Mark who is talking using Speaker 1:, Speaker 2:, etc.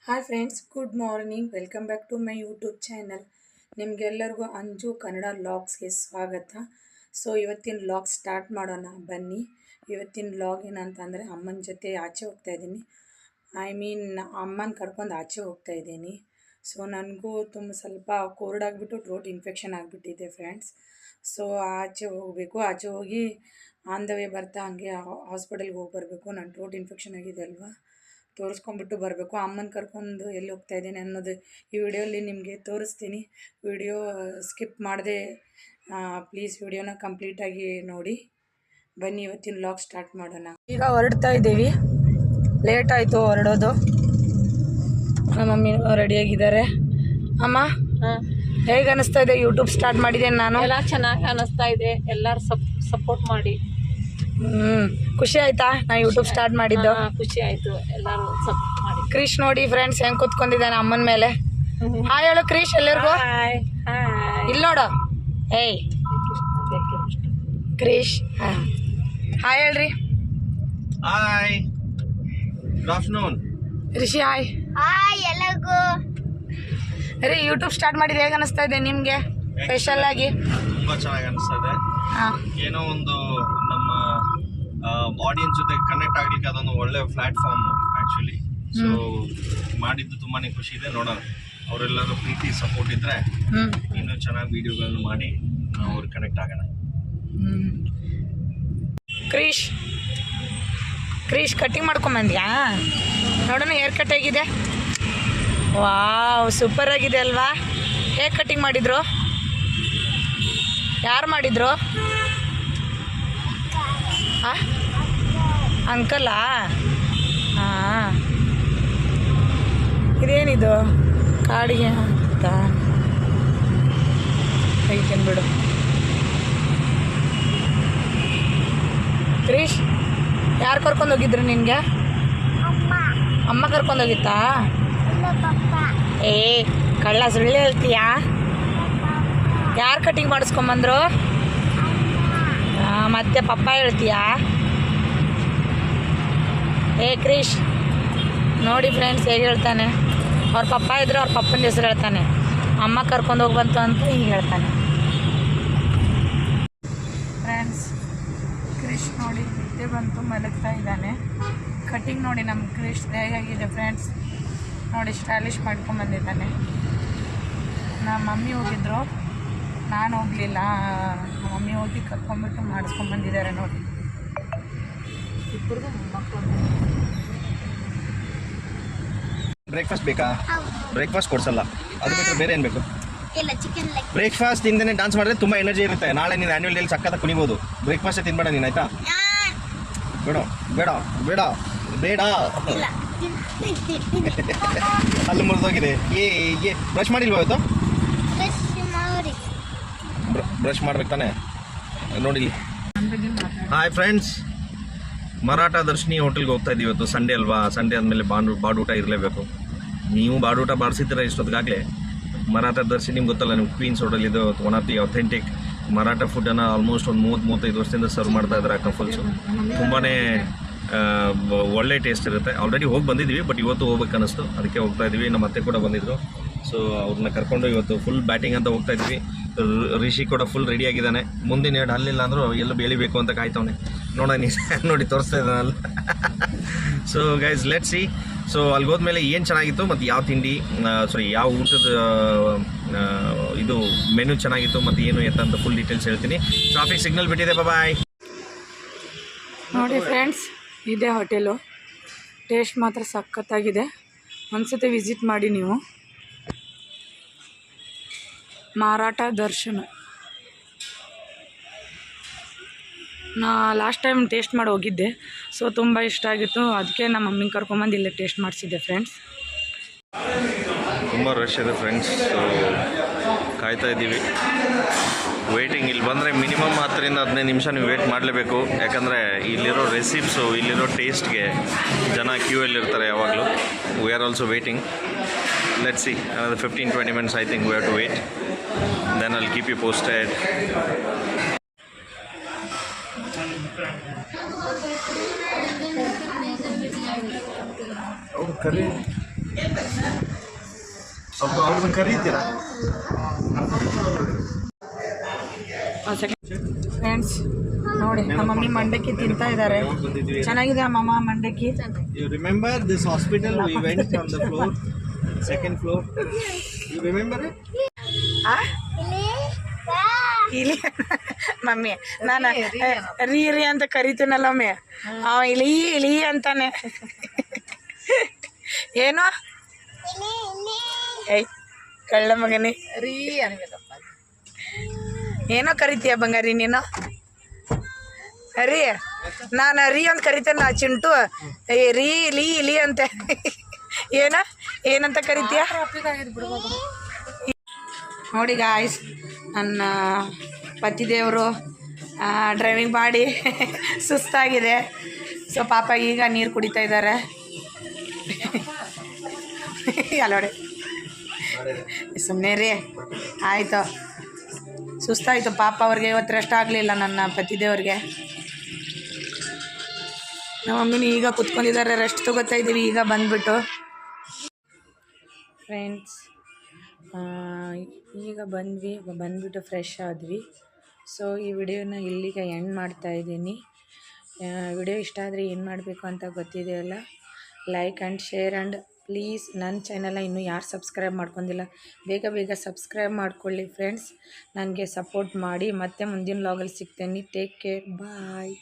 Speaker 1: Hi friends, good morning. Welcome back to my YouTube channel. ನಿಮಗೆಲ್ಲರಿಗೂ ಅಂಜು ಕನ್ನಡ ವ್ಲಾಗ್ಸ್ಗೆ ಸ್ವಾಗತ. So ಇವತ್ತಿನ vlog start ಮಾಡೋಣ ಬನ್ನಿ. ಇವತ್ತಿನ ವ್ಲಾಗ್ ಏನಂತಂದರೆ ಅಮ್ಮನ ಜೊತೆ ಆಚೆ ಹೋಗ್ತಾಯಿದ್ದೀನಿ. ಅಮ್ಮನ ಕರ್ಕೊಂಡು ಆಚೆ ಹೋಗ್ತಾಯಿದ್ದೀನಿ. ಸೊ ನನಗೂ ಸ್ವಲ್ಪ ಕೋಲ್ಡ್ ಆಗಿಬಿಟ್ಟು ಥ್ರೋಟ್ ಇನ್ಫೆಕ್ಷನ್ ಆಗಿಬಿಟ್ಟಿದೆ ಫ್ರೆಂಡ್ಸ್. ಸೊ ಆಚೆ ಹೋಗಬೇಕು. ಆಚೆ ಹೋಗಿ ಆನ್ ದ ವೇ ಬರ್ತಾ ಹಂಗೆ ಹಾಸ್ಪಿಟಲ್ಗೆ ಹೋಗಿ ಬರಬೇಕು. ನನ್ನ ಥ್ರೋಟ್ ಇನ್ಫೆಕ್ಷನ್ ಆಗಿದೆ ಅಲ್ವಾ, ತೋರಿಸ್ಕೊಂಬಿಟ್ಟು ಬರಬೇಕು. ಅಮ್ಮನ ಕರ್ಕೊಂಡು ಎಲ್ಲಿ ಹೋಗ್ತಾ ಇದ್ದೀನಿ ಅನ್ನೋದು ಈ ವಿಡಿಯೋಲಿ ನಿಮಗೆ ತೋರಿಸ್ತೀನಿ. ವಿಡಿಯೋ ಸ್ಕಿಪ್ ಮಾಡದೆ ಪ್ಲೀಸ್ ವಿಡಿಯೋನ ಕಂಪ್ಲೀಟಾಗಿ ನೋಡಿ. ಬನ್ನಿ ಇವತ್ತಿನ ವ್ಲಾಗ್ ಸ್ಟಾರ್ಟ್ ಮಾಡೋಣ. ಈಗ ಹೊರಡ್ತಾ ಇದ್ದೀವಿ. ಲೇಟ್ ಆಯಿತು ಹೊರಡೋದು. ನಮ್ಮ ಮಮ್ಮಿ ರೆಡಿಯಾಗಿದ್ದಾರೆ. ಅಮ್ಮ ಹೇಗೆ ಅನ್ನಿಸ್ತಾ ಇದೆ? ಯೂಟ್ಯೂಬ್ ಸ್ಟಾರ್ಟ್ ಮಾಡಿದ್ದೇನೆ ನಾನು.
Speaker 2: ಎಲ್ಲ ಚೆನ್ನಾಗಿ ಅನ್ನಿಸ್ತಾ ಇದೆ. ಎಲ್ಲರೂ ಸಪೋರ್ಟ್ ಮಾಡಿ.
Speaker 1: ಖುಷಿ ಆಯ್ತಾ ನಾ ಯೂಟ್ಯೂಬ್ ಸ್ಟಾರ್ಟ್ ಮಾಡಿದ್ದು?
Speaker 2: ಖುಷಿ ಆಯ್ತು, ಎಲ್ಲರೂ ಸಪೋರ್ಟ್ ಮಾಡಿ.
Speaker 1: ಕ್ರಿಶ್ ನೋಡಿ ಫ್ರೆಂಡ್ಸ್ ಹೆಂಗ್ ಕುತ್ಕೊಂಡಿದ್ದಾನೆ ಅಮ್ಮನ ಮೇಲೆ. ಹಾಯ್ ಹೇಳು ಕ್ರಿಶ್ ಎಲ್ಲರಿಗೂ. ಇಲ್ಲಿ ನೋಡು. ಏಯ್ ಕ್ರಿಶ್ ಹಾಯ್ ಹೇಳ್ರಿ.
Speaker 3: Hi, good afternoon.
Speaker 1: Rishi hi.
Speaker 4: Hi ಎಲ್ಲರಿಗೂ.
Speaker 1: ರೀ ಯೂಟ್ಯೂಬ್ ಸ್ಟಾರ್ಟ್ ಮಾಡಿದ್ದು ಹೇಗೆ ಅನಿಸ್ತಾ ಇದೆ ನಿಮಗೆ? ಸ್ಪೆಷಲ್ ಆಗಿ
Speaker 3: ತುಂಬಾ ಚೆನ್ನಾಗಿ ಅನಿಸ್ತಾ ಇದೆ. ಏನೋ ಒಂದು ನಮ್ಮ ಆಡಿಯನ್ಸ್ ಜೊತೆ ಕನೆಕ್ಟ್ ಆಗ್ಲಿಕ್ಕೆ ಅದೊಂದು ಒಳ್ಳೆ ಪ್ಲಾಟ್ಫಾರ್ಮ್ ಆಕ್ಚುಲಿ. ಸೊ ಮಾಡಿದ್ದು ತುಂಬಾನೇ ಖುಷಿ ಇದೆ. ನೋಡೋಣ, ಅವರೆಲ್ಲರೂ ಪ್ರೀತಿ ಸಪೋರ್ಟ್ ಇದ್ರೆ ಇನ್ನೂ ಚೆನ್ನಾಗಿ ವಿಡಿಯೋಗಳನ್ನು ಮಾಡಿ ನಾವು ಅವ್ರಿಗೆ ಕನೆಕ್ಟ್ ಆಗೋಣ.
Speaker 1: ಕ್ರೀಶ್ ಕಟ್ಟಿಂಗ್ ಮಾಡ್ಕೊಂಬಂದ್ಯಾ? ನೋಡೋಣ ಹೇರ್ ಕಟ್ ಹೇಗಿದೆ. ವಾವ್, ಸೂಪರ್ ಆಗಿದೆ ಅಲ್ವಾ? ಹೇಗೆ ಕಟ್ಟಿಂಗ್ ಮಾಡಿದ್ರು? ಯಾರು ಮಾಡಿದ್ರು? ಅಂಕಲಾ? ಹಾಂ. ಇದೇನಿದು ಕಾಡಿಗೆ ಅಂತ ಐತೇನು ಬಿಡು. ಕ್ರೀಶ್ ಯಾರು ಕರ್ಕೊಂಡು ಹೋಗಿದ್ರು ನಿನಗೆ? ಅಮ್ಮ ಕರ್ಕೊಂಡು ಹೋಗಿತ್ತಾ? ಏ ಕಳ್ಳ ಸುಳ್ಳು ಹೇಳ್ತೀಯಾ? ಯಾರು ಕಟಿಂಗ್ ಮಾಡಿಸ್ಕೊಂಬಂದ್ರು? ಮತ್ತೆ ಪಪ್ಪ ಹೇಳ್ತೀಯಾ? ಏ ಕ್ರಿಶ್ ನೋಡಿ ಫ್ರೆಂಡ್ಸ್ ಹೇಗೆ ಹೇಳ್ತಾನೆ. ಅವ್ರ ಪಪ್ಪ ಇದ್ರೆ ಅವ್ರ ಪಪ್ಪನ ಹೆಸರು ಹೇಳ್ತಾನೆ. ಅಮ್ಮ ಕರ್ಕೊಂಡು ಹೋಗಿ ಬಂತು ಅಂತ ಹೀಗೆ ಹೇಳ್ತಾನೆ. ಫ್ರೆಂಡ್ಸ್ ಕ್ರಿಶ್ ನೋಡಿ ನಿದ್ದೆ ಬಂತು, ಮಲಗ್ತಾ ಇದ್ದಾನೆ. ಕಟಿಂಗ್ ನೋಡಿ ನಮ್ಮ ಕ್ರಿಶ್ ಹೇಗಾಗಿದೆ ಫ್ರೆಂಡ್ಸ್. ನೋಡಿ ಸ್ಟೈಲಿಶ್ ಮಾಡ್ಕೊಂಬಂದಿದ್ದಾನೆ. ನಮ್ಮ ಮಮ್ಮಿ ಹೋಗಿದ್ರು, ನಾನು ಹೋಗಲಿಲ್ಲ. ನಮ್ಮ ಮಮ್ಮಿ ಹೋಗಿ ಕರ್ಕೊಂಡ್ಬಿಟ್ಟು ಮಾಡಿಸ್ಕೊಂಬಂದಿದ್ದಾರೆ ನೋಡಿ. ಇಬ್ಬರಿಗೂ ಮಕ್ಕಳು.
Speaker 3: ಬ್ರೇಕ್ಫಾಸ್ಟ್ ಬೇಕಾ? ಬ್ರೇಕ್ಫಾಸ್ಟ್ ಕೊಡ್ಸಲ್ಲ, ಅದು ಬಿಟ್ಟರೆ ಬೇರೆ ಏನು ಬೇಕು? ಬ್ರೇಕ್ಫಾಸ್ಟ್ ತಿಂದೇ ಡಾನ್ಸ್ ಮಾಡಿದ್ರೆ ತುಂಬ ಎನರ್ಜಿ ಇರುತ್ತೆ. ನಾಳೆ ನೀನು ಆ್ಯನ್ಯುವಲ್ ಡೇಲಿ ಸಕ್ಕತ್ತ ಕುಣಿಬೋದು. ಬ್ರೇಕ್ಫಾಸ್ಟೇ ತಿನ್ಬೇಡ ನೀನು, ಆಯಿತಾ? ಬೇಡ ಬೇಡ ಬೇಡ ಬೇಡ. ಅಲ್ಲಿ ಮುರಿದೋಗಿದೆ. ಬ್ರಷ್ ಮಾಡಿಲ್ವ ಇವತ್ತು? ಬ್ರಷ್ ಮಾಡ್ಬೇಕು ತಾನೆ. ನೋಡಿ. ಹಾಯ್ ಫ್ರೆಂಡ್ಸ್, ಮರಾಠ ದರ್ಶಿನಿ ಹೋಟೆಲ್ಗೆ ಹೋಗ್ತಾ ಇದ್ದೀವಿ. ಇವತ್ತು ಸಂಡೇ ಅಲ್ವಾ? ಸಂಡೇ ಆದಮೇಲೆ ಬಾಡೂಟ ಇರಲೇಬೇಕು. ನೀವು ಬಾಡೂಟ ಬಾರಿಸಿದ್ದೀರ ಇಷ್ಟೊತ್ತಿಗಾಗಲೇ. ಮರಾಠ ದರ್ಶಿನಿ ನಿಮ್ಗೆ ಗೊತ್ತಲ್ಲ, ನಿಮ್ಮ ಕ್ವೀನ್ಸ್ ಹೋಟೆಲ್ ಇದು one of the authentic Maratha ಫುಡ್ಡನ್ನು ಆಲ್ಮೋಸ್ಟ್ ಒಂದು 30-35 ವರ್ಷದಿಂದ ಸರ್ವ್ ಮಾಡ್ತಾ ಇದ್ದಾರೆ ಕಪಲ್ಸು. ತುಂಬಾ ಒಳ್ಳೆ ಟೇಸ್ಟ್ ಇರುತ್ತೆ. ಆಲ್ರೆಡಿ ಹೋಗಿ ಬಂದಿದ್ವಿ, ಬಟ್ ಇವತ್ತು ಹೋಗ್ಬೇಕು ಅನ್ನಿಸ್ತು, ಅದಕ್ಕೆ ಹೋಗ್ತಾ ಇದ್ವಿ. ನಮ್ಮ ಅತ್ತೆ ಕೂಡ ಬಂದಿದ್ದರು. ಸೊ ಅವ್ರನ್ನ ಕರ್ಕೊಂಡು ಇವತ್ತು ಫುಲ್ ಬ್ಯಾಟಿಂಗ್ ಅಂತ ಹೋಗ್ತಾ ಇದ್ವಿ. ರಿಷಿ ಕೂಡ ಫುಲ್ ರೆಡಿ ಆಗಿದ್ದಾನೆ. ಮುಂದಿನ 2 ಹಲ್ಲಿಲ್ಲ ಅಂದರೂ ಎಲ್ಲ ಬೆಳಿಬೇಕು ಅಂತ ಕಾಯ್ತವನೆ. ನೋಡೋಣ ನೋಡಿ ತೋರಿಸ್ತಾ ಇದ್ದಾನಲ್ಲ. So guys let's see. So ಅಲ್ಲಿ ಹೋದ್ಮೇಲೆ ಏನು ಚೆನ್ನಾಗಿತ್ತು ಮತ್ತು ಯಾವ ತಿಂಡಿ ಯಾವ ಊಟದ ಇದು ಮೆನು ಚೆನ್ನಾಗಿತ್ತು ಮತ್ತು ಏನು ಎತ್ತಂತ ಫುಲ್ ಡೀಟೇಲ್ಸ್ ಹೇಳ್ತೀನಿ. ಟ್ರಾಫಿಕ್ ಸಿಗ್ನಲ್ ಬಿಟ್ಟಿದೆ. ಬಾಯ್.
Speaker 1: ನೋಡಿ ಫ್ರೆಂಡ್ಸ್, ಇದೇ ಹೋಟೆಲು. ಟೇಸ್ಟ್ ಮಾತ್ರ ಸಖತ್ತಾಗಿದೆ. ಒಂದ್ಸತಿ ವಿಸಿಟ್ ಮಾಡಿ ನೀವು. ಮರಾಠ ದರ್ಶನ. ನಾ ಲಾಸ್ಟ್ ಟೈಮ್ ಟೇಸ್ಟ್ ಮಾಡಿ ಹೋಗಿದ್ದೆ. ಸೊ ತುಂಬ ಇಷ್ಟ ಆಗಿತ್ತು, ಅದಕ್ಕೆ ನಮ್ಮ ಮಮ್ಮಿನ ಕರ್ಕೊಂಬಂದು ಇಲ್ಲೇ ಟೇಸ್ಟ್ ಮಾಡಿಸಿದ್ದೆ ಫ್ರೆಂಡ್ಸ್.
Speaker 3: ತುಂಬ ರಶ್ ಇದೆ ಫ್ರೆಂಡ್ಸ್. ಸೊ ಕಾಯ್ತಾ ಇದ್ದೀವಿ. ವೇಟಿಂಗ್. ಇಲ್ಲಿ ಬಂದರೆ ಮಿನಿಮಮ್ 10-15 ನಿಮಿಷ ನೀವು ವೇಟ್ ಮಾಡಲೇಬೇಕು. ಯಾಕಂದರೆ ಇಲ್ಲಿರೋ ರೆಸಿಪ್ಸು, ಇಲ್ಲಿರೋ ಟೇಸ್ಟ್ಗೆ ಜನ ಕ್ಯೂಯಲ್ಲಿರ್ತಾರೆ ಯಾವಾಗಲೂ. We are also waiting. Let's see. another 15-20 minutes I think we have to wait. Then I'll keep you posted.
Speaker 5: Oh, curry.
Speaker 3: ಸ್ವಲ್ಪ ಅವ್ರನ್ನ ಕರೀತೀರಾ?
Speaker 1: ಫ್ರೆಂಡ್ಸ್ ನೋಡಿ ನಮ್ಮ ಮಮ್ಮಿ ಮಂಡಕ್ಕಿ ತಿಂತಾ ಇದ್ದಾರೆ. ಚೆನ್ನಾಗಿದೆ ಅಮ್ಮಮ್ಮ ಮಂಡಕ್ಕಿ.
Speaker 3: You remember this hospital we went on the floor, second floor? You remember it?
Speaker 1: ಇಲಿ ಮಮ್ಮಿ ನಾನು ರೀ ರೀ ಅಂತ ಕರಿತೀನಲ್ಲ ಮಮ್ಮಿ, ಅವ ಇಲಿ ಇಲಿ ಅಂತಾನೆ. ಏನು ಏಯ್ ಕಳ್ಳ ಮಗನೇ,
Speaker 2: ರೀ ಅನ್ಬೇಕಪ್ಪ.
Speaker 1: ಏನೋ ಕರಿತೀಯ ಬಂಗಾರಿ ನೀನು? ರೀ ನಾನು ರೀ ಅಂತ ಕರಿತೇನೆ, ಚಿಂಟು ಏ ರೀ ಇಲಿ ಇಲಿ ಅಂತೆ. ಏನಂತ ಕರಿತೀಯ? ನೋಡಿ ಗಾಯ್ಸ್, ನನ್ನ ಪತಿದೇವರು ಡ್ರೈವಿಂಗ್ ಮಾಡಿ ಸುಸ್ತಾಗಿದೆ. ಸೊ ಪಾಪ ಈಗ ನೀರು ಕುಡಿತಾ ಇದ್ದಾರೆ. ಅಲ್ಲೋಡೆ ಸುಮ್ಮನೆ ರೀ, ಆಯಿತು, ಸುಸ್ತಾಯಿತು ಪಾಪ ಅವ್ರಿಗೆ. ಇವತ್ತು ರೆಸ್ಟ್ ಆಗಲಿಲ್ಲ ನನ್ನ ಪತಿದೇವ್ರಿಗೆ. ನಮ್ಮ ಮಮ್ಮಿನೂ ಈಗ ಕುತ್ಕೊಂಡಿದ್ದಾರೆ, ರೆಸ್ಟ್ ತೊಗೋತಾ ಇದ್ದೀವಿ ಈಗ ಬಂದುಬಿಟ್ಟು. ಫ್ರೆಂಡ್ಸ್ ಈಗ ಬಂದ್ಬಿಟ್ಟು ಫ್ರೆಶ್ ಆದ್ವಿ. ಸೊ ಈ ವಿಡಿಯೋನ ಇಲ್ಲಿಗೆ ಎಂಡ್ ಮಾಡ್ತಾಯಿದ್ದೀನಿ. ವಿಡಿಯೋ ಇಷ್ಟ ಆದರೆ ಏನು ಮಾಡಬೇಕು ಅಂತ ಗೊತ್ತಿದೆಯಲ್ಲ, like and share and please ನನ್ನ ಚಾನಲ್ನ ಇನ್ನೂ ಯಾರು ಸಬ್ಸ್ಕ್ರೈಬ್ ಮಾಡ್ಕೊಂಡಿಲ್ಲ ಬೇಗ ಬೇಗ ಸಬ್ಸ್ಕ್ರೈಬ್ ಮಾಡ್ಕೊಳ್ಳಿ ಫ್ರೆಂಡ್ಸ್. ನನಗೆ ಸಪೋರ್ಟ್ ಮಾಡಿ. ಮತ್ತೆ ಮುಂದಿನ ವ್ಲಾಗಲ್ಲಿ ಸಿಗ್ತೇನೆ. ಟೇಕ್ ಕೇರ್, ಬಾಯ್.